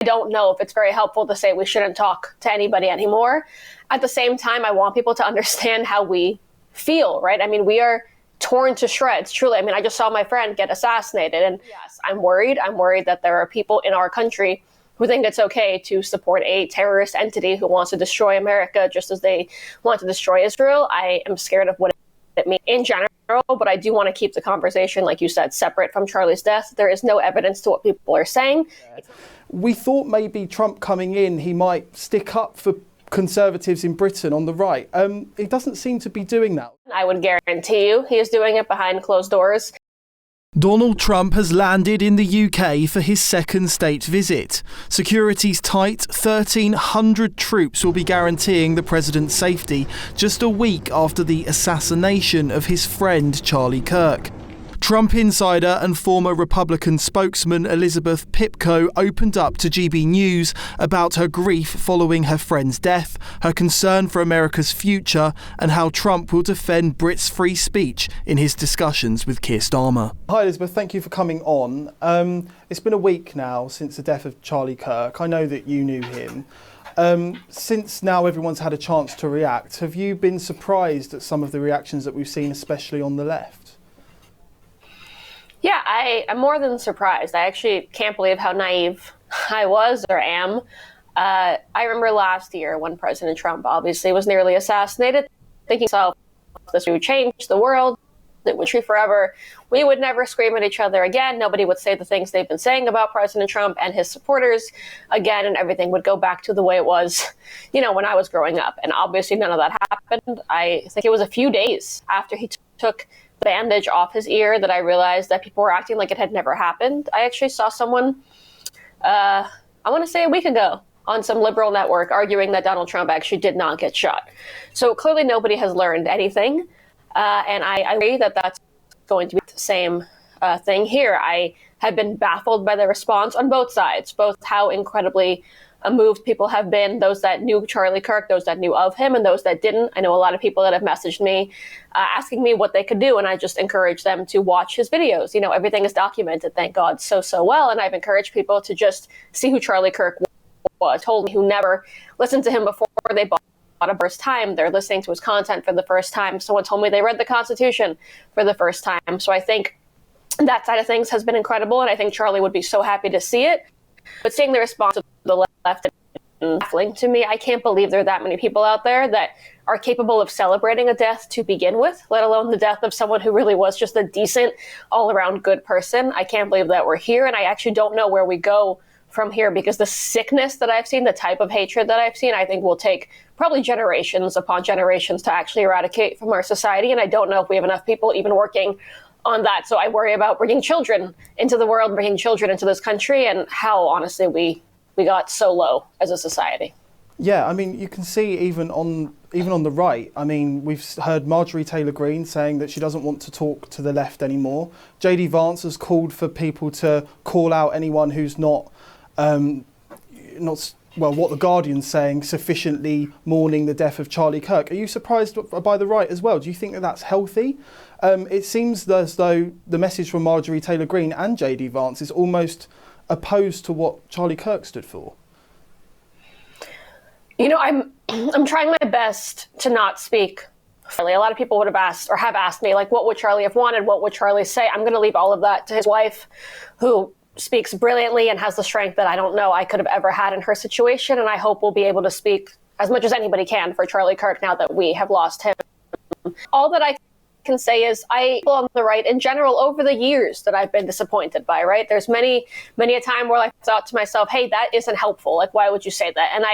don't know if it's very helpful to say we shouldn't talk to anybody anymore. At the same time, I want people to understand how we feel, right? I mean, we are torn to shreds, truly. I mean, I just saw my friend get assassinated, and yes, I'm worried. I'm worried that there are people in our country who think it's okay to support a terrorist entity who wants to destroy America just as they want to destroy Israel. I am scared of what it means in general, but I do want to keep the conversation, like you said, separate from Charlie's death. There is no evidence to what people are saying. We thought maybe Trump coming in, he might stick up for Conservatives in Britain on the right. He doesn't seem to be doing that. I would guarantee you he is doing it behind closed doors. Donald Trump has landed in the UK for his second state visit. Security's tight, 1,300 troops will be guaranteeing the president's safety just a week after the assassination of his friend Charlie Kirk. Trump insider and former Republican spokesman Elizabeth Pipko opened up to GB News about her grief following her friend's death, her concern for America's future, and how Trump will defend Brits' free speech in his discussions with Keir Starmer. Hi Elizabeth, thank you for coming on. It's been a week now since the death of Charlie Kirk. I know that you knew him. Since now everyone's had a chance to react, have you been surprised at some of the reactions that we've seen, especially on the left? Yeah, I'm more than surprised. I actually can't believe how naive I was or am. I remember last year when President Trump obviously was nearly assassinated, thinking to myself, this would change the world, it would be forever. We would never scream at each other again. Nobody would say the things they've been saying about President Trump and his supporters again, and everything would go back to the way it was, when I was growing up. And obviously none of that happened. I think it was a few days after he took bandage off his ear that I realized that people were acting like it had never happened. I actually saw someone, I want to say a week ago, on some liberal network arguing that Donald Trump actually did not get shot. So clearly nobody has learned anything. And I agree that that's going to be the same thing here. I have been baffled by the response on both sides, both how incredibly moved people have been, those that knew Charlie Kirk, those that knew of him, and those that didn't. I know a lot of people that have messaged me asking me what they could do, and I just encourage them to watch his videos. Everything is documented, thank God, so well, and I've encouraged people to just see who Charlie Kirk was. Told me who never listened to him before they bought a first time. They're listening to his content for the first time. Someone told me they read the Constitution for the first time. So I think that side of things has been incredible, and I think Charlie would be so happy to see it. But seeing the response of the left is baffling to me. I can't believe there are that many people out there that are capable of celebrating a death to begin with, let alone the death of someone who really was just a decent, all-around good person. I can't believe that we're here, and I actually don't know where we go from here, because the sickness that I've seen, the type of hatred that I've seen, I think will take probably generations upon generations to actually eradicate from our society. And I don't know if we have enough people even working on that. So I worry about bringing children into the world, bringing children into this country, and how honestly we got so low as a society. Yeah, I mean, you can see even on the right. I mean, we've heard Marjorie Taylor Greene saying that she doesn't want to talk to the left anymore. JD Vance has called for people to call out anyone who's not what the Guardian's saying, sufficiently mourning the death of Charlie Kirk. Are you surprised by the right as well? Do you think that that's healthy? It seems as though the message from Marjorie Taylor Greene and JD Vance is almost opposed to what Charlie Kirk stood for. I'm trying my best to not speak freely. A lot of people would have asked or have asked me, like, what would Charlie have wanted? What would Charlie say? I'm going to leave all of that to his wife, who speaks brilliantly and has the strength that I don't know I could have ever had in her situation. And I hope we'll be able to speak as much as anybody can for Charlie Kirk now that we have lost him. All that I can say is people on the right in general over the years that I've been disappointed by, right? There's many a time where I thought to myself, hey, that isn't helpful. Like, why would you say that? And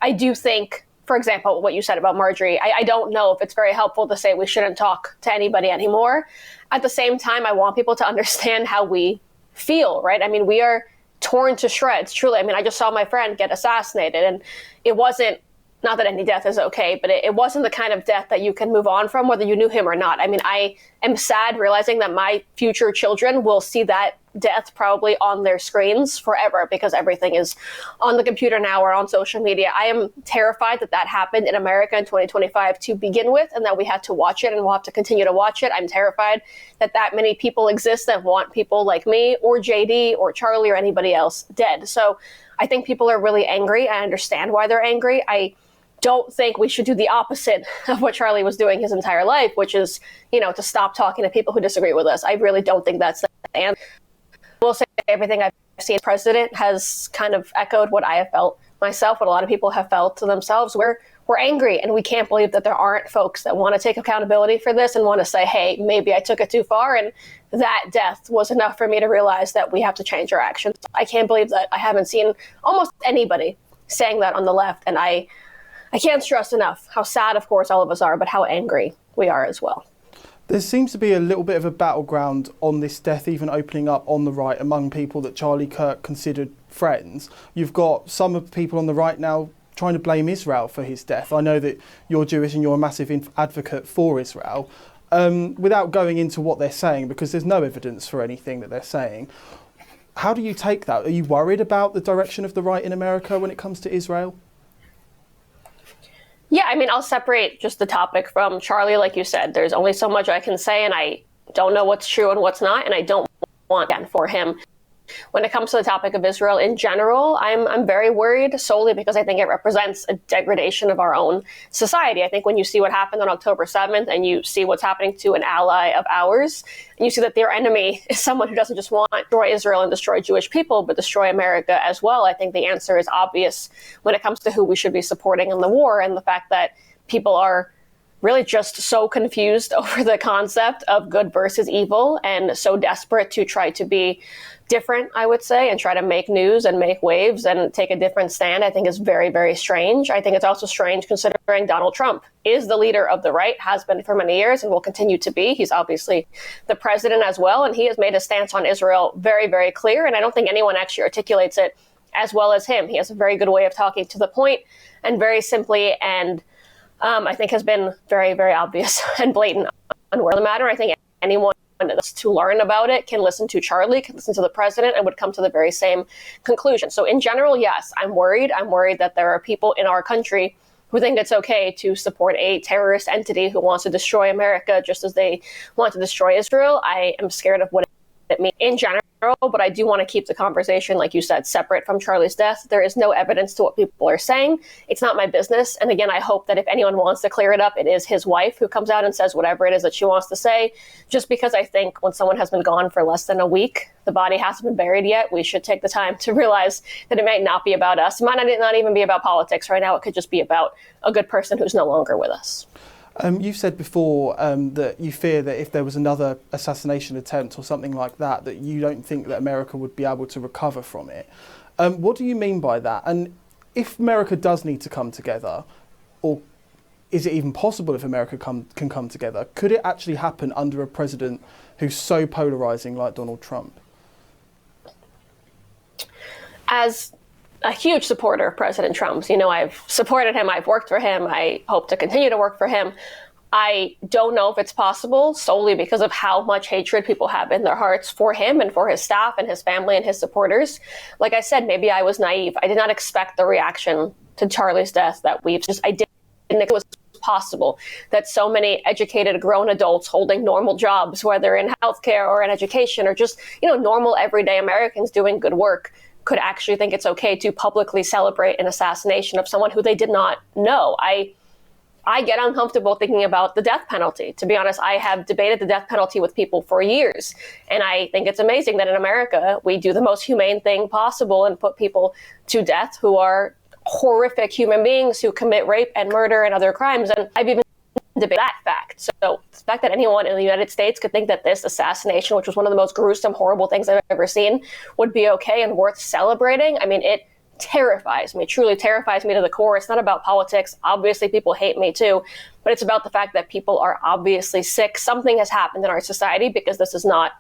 I do think, for example, what you said about Marjorie, I don't know if it's very helpful to say we shouldn't talk to anybody anymore. At the same time, I want people to understand how we feel, right? I mean, we are torn to shreds, truly. I mean, I just saw my friend get assassinated, and it wasn't, not that any death is okay, but it wasn't the kind of death that you can move on from, whether you knew him or not. I mean, I am sad realizing that my future children will see that death probably on their screens forever because everything is on the computer now or on social media. I am terrified that that happened in America in 2025 to begin with, and that we had to watch it and we'll have to continue to watch it. I'm terrified that that many people exist that want people like me or JD or Charlie or anybody else dead. So I think people are really angry. I understand why they're angry. I don't think we should do the opposite of what Charlie was doing his entire life, which is, to stop talking to people who disagree with us. I really don't think that's the answer. I will say everything I've seen president has kind of echoed what I have felt myself, what a lot of people have felt to themselves. We're angry, and we can't believe that there aren't folks that want to take accountability for this and want to say, hey, maybe I took it too far, and that death was enough for me to realize that we have to change our actions. I can't believe that I haven't seen almost anybody saying that on the left, and I can't stress enough how sad, of course, all of us are, but how angry we are as well. There seems to be a little bit of a battleground on this death, even opening up on the right among people that Charlie Kirk considered friends. You've got some of the people on the right now trying to blame Israel for his death. I know that you're Jewish and you're a massive advocate for Israel. Without going into what they're saying, because there's no evidence for anything that they're saying, how do you take that? Are you worried about the direction of the right in America when it comes to Israel? Yeah, I'll separate just the topic from Charlie. Like you said, there's only so much I can say, and I don't know what's true and what's not, and I don't want that for him. When it comes to the topic of Israel in general, I'm very worried solely because I think it represents a degradation of our own society. I think when you see what happened on October 7th and you see what's happening to an ally of ours, and you see that their enemy is someone who doesn't just want to destroy Israel and destroy Jewish people, but destroy America as well, I think the answer is obvious when it comes to who we should be supporting in the war, and the fact that people are really just so confused over the concept of good versus evil and so desperate to try to be different, I would say, and try to make news and make waves and take a different stand, I think is very, very strange. I think it's also strange considering Donald Trump is the leader of the right, has been for many years, and will continue to be. He's obviously the president as well, and he has made a stance on Israel very, very clear, and I don't think anyone actually articulates it as well as him. He has a very good way of talking to the point and very simply, and I think has been very, very obvious and blatant on where the matter. I think anyone that's to learn about it can listen to Charlie, can listen to the president, and would come to the very same conclusion. So in general, yes, I'm worried. I'm worried that there are people in our country who think it's okay to support a terrorist entity who wants to destroy America just as they want to destroy Israel. I am scared of what it means in general, but I do want to keep the conversation, like you said, separate from Charlie's death. There is no evidence to what people are saying. It's not my business. And again, I hope that if anyone wants to clear it up, it is his wife who comes out and says whatever it is that she wants to say, just because I think when someone has been gone for less than a week, the body hasn't been buried yet, we should take the time to realize that it might not be about us. It might not even be about politics right now. It could just be about a good person who's no longer with us. You've said before that you fear that if there was another assassination attempt or something like that, that you don't think that America would be able to recover from it. What do you mean by that? And if America does need to come together, or is it even possible if America can come together, could it actually happen under a president who's so polarizing like Donald Trump? As a huge supporter of President Trump's. I've supported him. I've worked for him. I hope to continue to work for him. I don't know if it's possible solely because of how much hatred people have in their hearts for him and for his staff and his family and his supporters. Like I said, maybe I was naive. I did not expect the reaction to Charlie's death that I didn't think it was possible that so many educated grown adults holding normal jobs, whether in healthcare or in education or just, normal everyday Americans doing good work, could actually think it's okay to publicly celebrate an assassination of someone who they did not know. I get uncomfortable thinking about the death penalty. To be honest, I have debated the death penalty with people for years. And I think it's amazing that in America, we do the most humane thing possible and put people to death who are horrific human beings who commit rape and murder and other crimes. And I've even debate that fact. So the fact that anyone in the United States could think that this assassination, which was one of the most gruesome, horrible things I've ever seen, would be okay and worth celebrating, it terrifies me. It truly terrifies me to the core. It's not about politics. Obviously, people hate me too, but it's about the fact that people are obviously sick. Something has happened in our society because this is not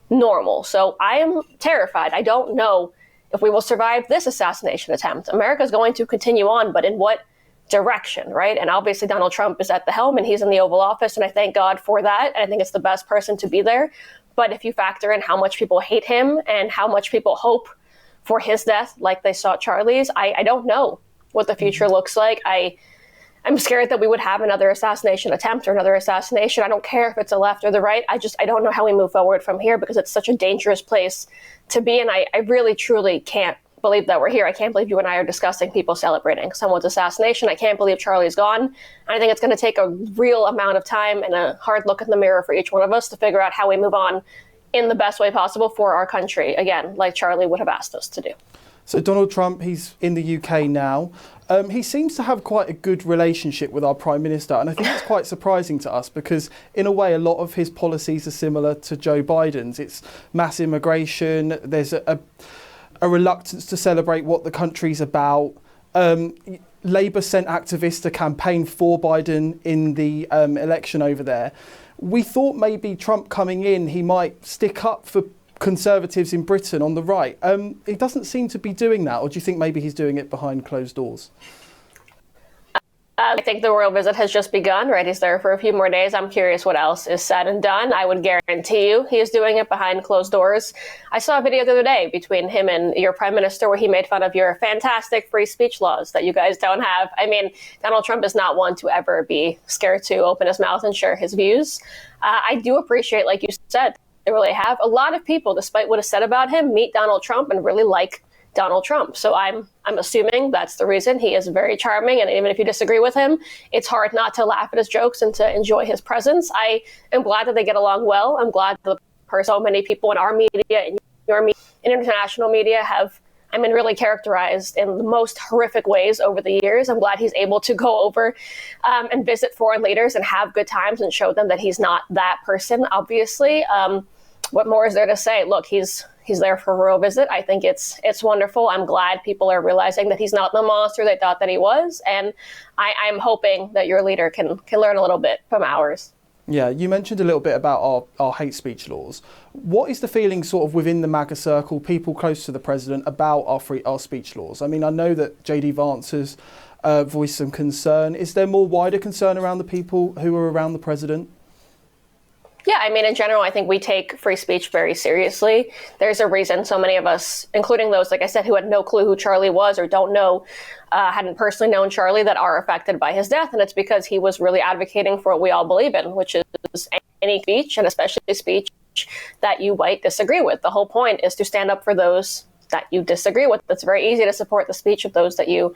normal. So I am terrified. I don't know if we will survive this assassination attempt. America is going to continue on, but in what direction, right? And obviously Donald Trump is at the helm and he's in the Oval Office, and I thank God for that. And I think it's the best person to be there. But if you factor in how much people hate him and how much people hope for his death, like they saw Charlie's, I don't know what the future looks like. I'm scared that we would have another assassination attempt or another assassination. I don't care if it's the left or the right. I don't know how we move forward from here, because it's such a dangerous place to be. And I really, truly can't believe that we're here. I can't believe you and I are discussing people celebrating someone's assassination. I can't believe Charlie's gone. And I think it's going to take a real amount of time and a hard look in the mirror for each one of us to figure out how we move on in the best way possible for our country, again, like Charlie would have asked us to do. So Donald Trump, he's in the UK now. He seems to have quite a good relationship with our Prime Minister, and I think it's quite surprising to us because, in a way, a lot of his policies are similar to Joe Biden's. It's mass immigration, there's a reluctance to celebrate what the country's about. Labour sent activists to campaign for Biden in the election over there. We thought maybe Trump coming in, he might stick up for Conservatives in Britain on the right. He doesn't seem to be doing that, or do you think maybe he's doing it behind closed doors? I think the royal visit has just begun, right? He's there for a few more days. I'm curious what else is said and done. I would guarantee you he is doing it behind closed doors. I saw a video the other day between him and your prime minister where he made fun of your fantastic free speech laws that you guys don't have. I mean, Donald Trump is not one to ever be scared to open his mouth and share his views. I do appreciate, like you said, they really have. A lot of people, despite what is said about him, meet Donald Trump and really like Donald Trump. So I'm assuming that's the reason. He is very charming, and even if you disagree with him, it's hard not to laugh at his jokes and to enjoy his presence. I am glad that they get along well. I'm glad that so many people in our media and your media and international media have, really characterized in the most horrific ways over the years. I'm glad he's able to go over and visit foreign leaders and have good times and show them that he's not that person, obviously. What more is there to say? Look, he's there for a royal visit. I think it's wonderful. I'm glad people are realizing that he's not the monster they thought that he was. And I'm hoping that your leader can learn a little bit from ours. Yeah, you mentioned a little bit about our hate speech laws. What is the feeling sort of within the MAGA circle, people close to the president, about our speech laws? I mean, I know that JD Vance has voiced some concern. Is there more wider concern around the people who are around the president? Yeah, in general, I think we take free speech very seriously. There's a reason so many of us, including those, like I said, who had no clue who Charlie was or don't know, hadn't personally known Charlie, that are affected by his death. And it's because he was really advocating for what we all believe in, which is any speech, and especially speech that you might disagree with. The whole point is to stand up for those that you disagree with. It's very easy to support the speech of those that you,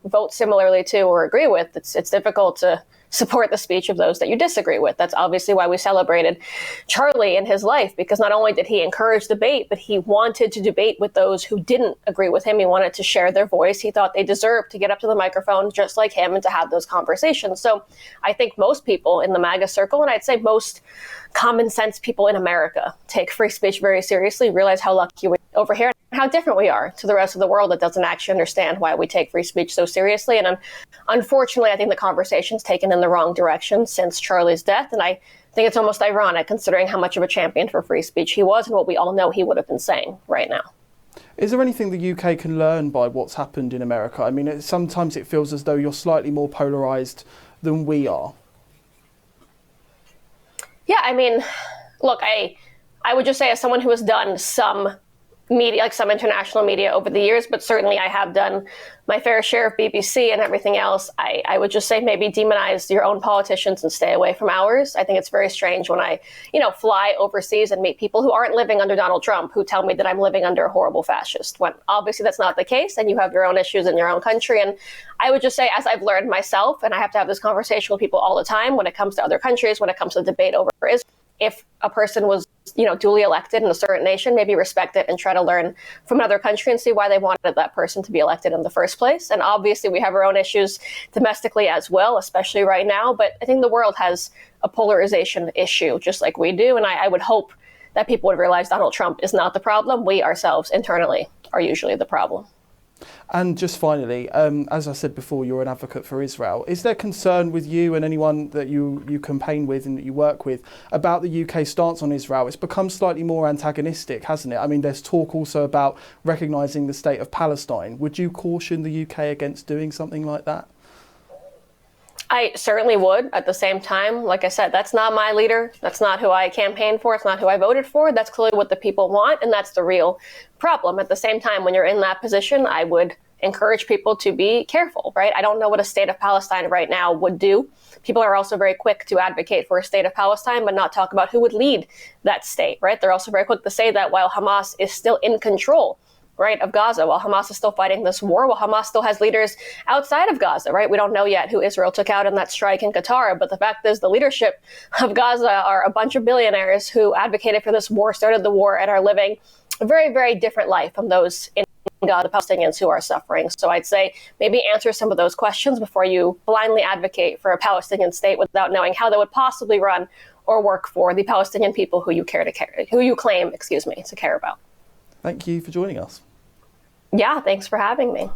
vote similarly to or agree with. It's difficult to support the speech of those that you disagree with. That's obviously why we celebrated Charlie in his life, because not only did he encourage debate, but he wanted to debate with those who didn't agree with him. He wanted to share their voice. He thought they deserved to get up to the microphone just like him and to have those conversations. So I think most people in the MAGA circle, and I'd say most common sense people in America, take free speech very seriously, realize how lucky we are over here and how different we are to the rest of the world that doesn't actually understand why we take free speech so seriously. And unfortunately, I think the conversation's taken in the wrong direction since Charlie's death. And I think it's almost ironic considering how much of a champion for free speech he was and what we all know he would have been saying right now. Is there anything the UK can learn by what's happened in America? I mean, sometimes it feels as though you're slightly more polarised than we are. Yeah, look, I would just say, as someone who has done some media, like some international media over the years, but certainly I have done my fair share of BBC and everything else, I would just say maybe demonize your own politicians and stay away from ours. I think it's very strange when I, fly overseas and meet people who aren't living under Donald Trump, who tell me that I'm living under a horrible fascist, when obviously that's not the case, and you have your own issues in your own country. And I would just say, as I've learned myself, and I have to have this conversation with people all the time when it comes to other countries, when it comes to debate over Israel, if a person was, duly elected in a certain nation, maybe respect it and try to learn from another country and see why they wanted that person to be elected in the first place. And obviously we have our own issues domestically as well, especially right now. But I think the world has a polarization issue just like we do. And I would hope that people would realize Donald Trump is not the problem. We ourselves internally are usually the problem. And just finally, as I said before, you're an advocate for Israel. Is there concern with you and anyone that you campaign with and that you work with about the UK stance on Israel? It's become slightly more antagonistic, hasn't it? I mean, there's talk also about recognising the state of Palestine. Would you caution the UK against doing something like that? I certainly would. At the same time, like I said, that's not my leader. That's not who I campaigned for. It's not who I voted for. That's clearly what the people want, and that's the real problem. At the same time, when you're in that position, I would encourage people to be careful, right? I don't know what a state of Palestine right now would do. People are also very quick to advocate for a state of Palestine, but not talk about who would lead that state, right? They're also very quick to say that while Hamas is still in control, right, of Gaza, while Hamas is still fighting this war, while Hamas still has leaders outside of Gaza, right? We don't know yet who Israel took out in that strike in Qatar, but the fact is the leadership of Gaza are a bunch of billionaires who advocated for this war, started the war, and are living a very, very different life from those in Gaza, the Palestinians who are suffering. So I'd say maybe answer some of those questions before you blindly advocate for a Palestinian state without knowing how that would possibly run or work for the Palestinian people who you claim, to care about. Thank you for joining us. Yeah, thanks for having me.